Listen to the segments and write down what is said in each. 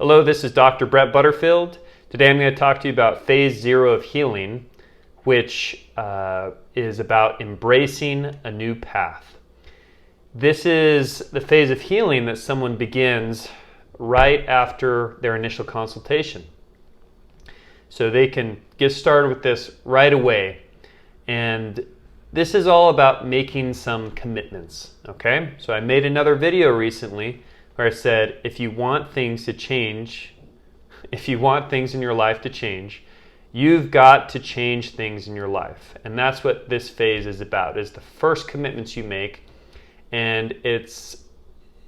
Hello, this is Dr. Brett Butterfield. Today I'm going to talk to you about phase 0 of healing, which is about embracing a new path. This is the phase of healing that someone begins right after their initial consultation. So they can get started with this right away. And this is all about making some commitments, okay? So I made another video recently where I said, if you want things to change, if you want things in your life to change, you've got to change things in your life. And that's what this phase is about, is the first commitments you make. And it's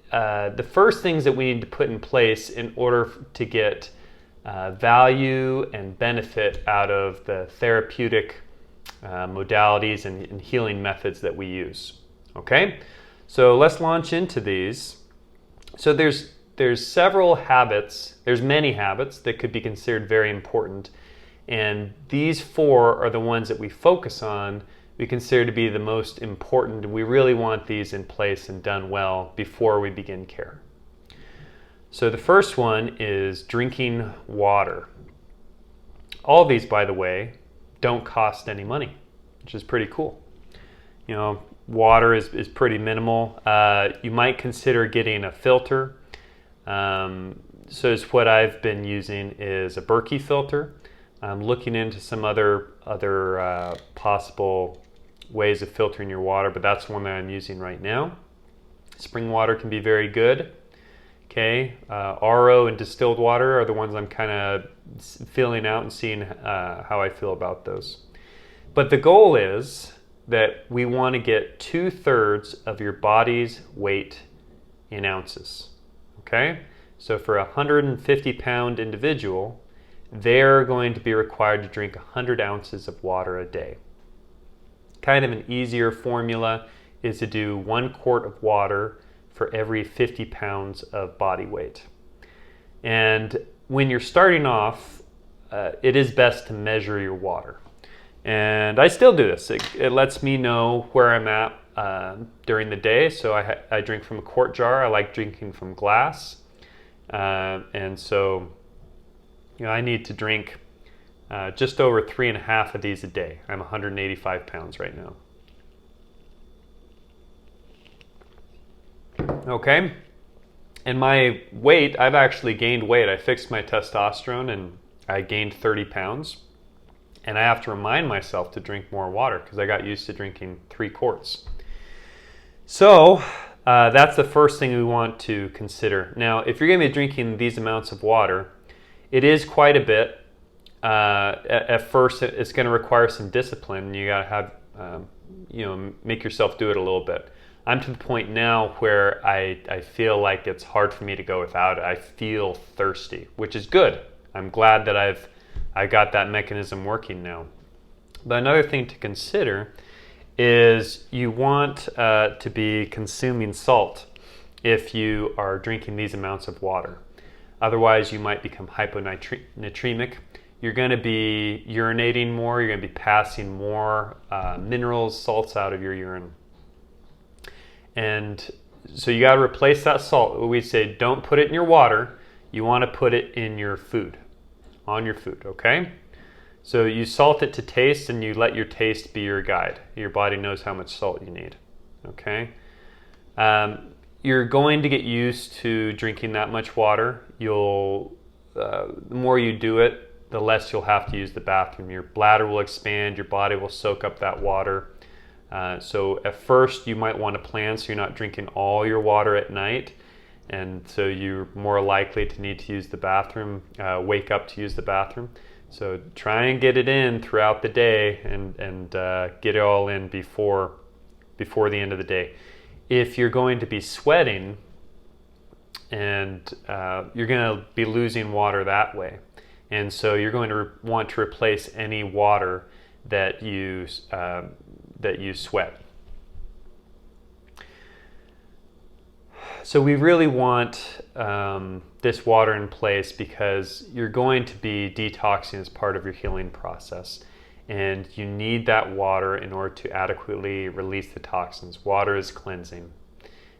the first things that we need to put in place in order to get value and benefit out of the therapeutic modalities and healing methods that we use. Okay? So let's launch into these. So there's several habits, there's many habits that could be considered very important, and these 4 are the ones that we focus on, we consider to be the most important. We really want these in place and done well before we begin care. So the first one is drinking water. All of these, by the way, don't cost any money, which is pretty cool. You know, water is pretty minimal. You might consider getting a filter. So it's what I've been using is a Berkey filter. I'm looking into some other possible ways of filtering your water, but that's the one that I'm using right now. Spring water can be very good. Okay, RO and distilled water are the ones I'm kind of feeling out and seeing how I feel about those. But the goal is that we want to get 2/3 of your body's weight in ounces. Okay? So for a 150-pound individual, they're going to be required to drink 100 ounces of water a day. Kind of an easier formula is to do 1 quart of water for every 50 pounds of body weight. And when you're starting off, it is best to measure your water. And I still do this. It lets me know where I'm at during the day. So I drink from a quart jar. I like drinking from glass. And so, you know, I need to drink just over 3.5 of these a day. I'm 185 pounds right now. Okay. And my weight, I've actually gained weight. I fixed my testosterone and I gained 30 pounds. And I have to remind myself to drink more water because I got used to drinking 3 quarts. So that's the first thing we want to consider. Now, if you're going to be drinking these amounts of water, it is quite a bit. At first, it's going to require some discipline. You got to have, make yourself do it a little bit. I'm to the point now where I feel like it's hard for me to go without it. I feel thirsty, which is good. I'm glad that I got that mechanism working now. But another thing to consider is you want to be consuming salt if you are drinking these amounts of water. Otherwise, you might become hyponatremic. You're going to be urinating more. You're going to be passing more minerals, salts out of your urine. And so you got to replace that salt. We say don't put it in your water. You want to put it in your food, on your food, okay? So you salt it to taste and you let your taste be your guide. Your body knows how much salt you need, okay? You're going to get used to drinking that much water. The more you do it, the less you'll have to use the bathroom. Your bladder will expand, your body will soak up that water. So at first you might want to plan so you're not drinking all your water at night, and so you're more likely to need to use the bathroom, wake up to use the bathroom. So try and get it in throughout the day and get it all in before the end of the day. If you're going to be sweating and you're going to be losing water that way, and so you're going to want to replace any water that you sweat. So we really want this water in place because you're going to be detoxing as part of your healing process. And you need that water in order to adequately release the toxins. Water is cleansing.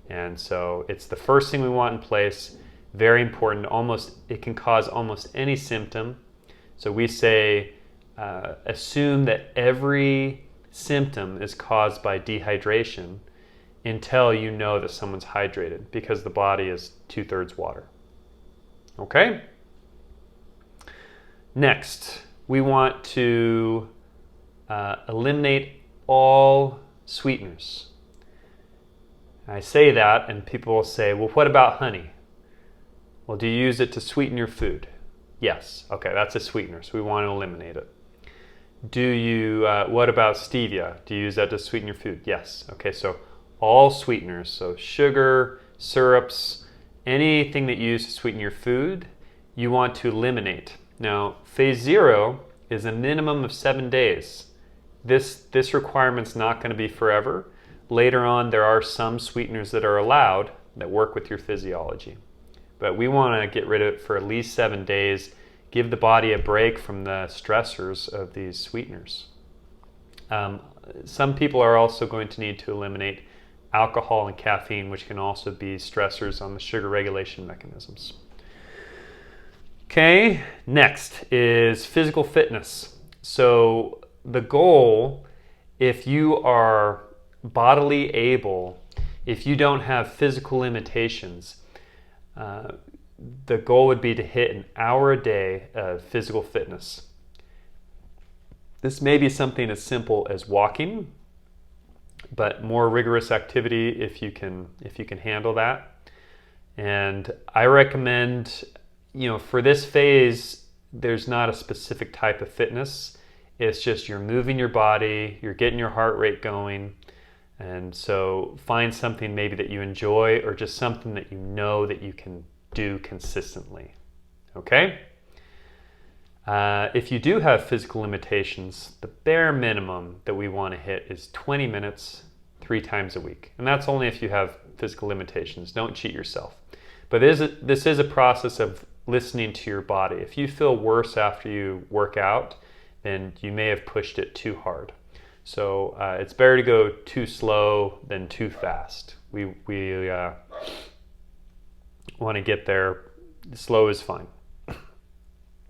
And so it's the first thing we want in place Very important. It can cause almost any symptom. So we say, assume that every symptom is caused by dehydration until you know that someone's hydrated, because the body is 2/3 water. Okay? Next, we want to eliminate all sweeteners. I say that and people will say, well, what about honey? Well, do you use it to sweeten your food? Yes. Okay, that's a sweetener, so we want to eliminate it. What about stevia? Do you use that to sweeten your food? Yes. Okay, so all sweeteners, so sugar, syrups, anything that you use to sweeten your food, you want to eliminate. Now, phase 0 is a minimum of 7 days. This requirement's not going to be forever. Later on, there are some sweeteners that are allowed that work with your physiology. But we want to get rid of it for at least 7 days, give the body a break from the stressors of these sweeteners. Some people are also going to need to eliminate alcohol and caffeine, which can also be stressors on the sugar regulation mechanisms. Okay, next is physical fitness. So the goal, if you are bodily able, if you don't have physical limitations, the goal would be to hit an hour a day of physical fitness. This may be something as simple as walking, but more rigorous activity if you can handle that. And I recommend, for this phase, there's not a specific type of fitness. It's just you're moving your body, you're getting your heart rate going. And so find something maybe that you enjoy, or just something that you know that you can do consistently. Okay? If you do have physical limitations, the bare minimum that we want to hit is 20 minutes 3 times a week. And that's only if you have physical limitations. Don't cheat yourself. But this is a process of listening to your body. If you feel worse after you work out, then you may have pushed it too hard. So it's better to go too slow than too fast. We want to get there. Slow is fine.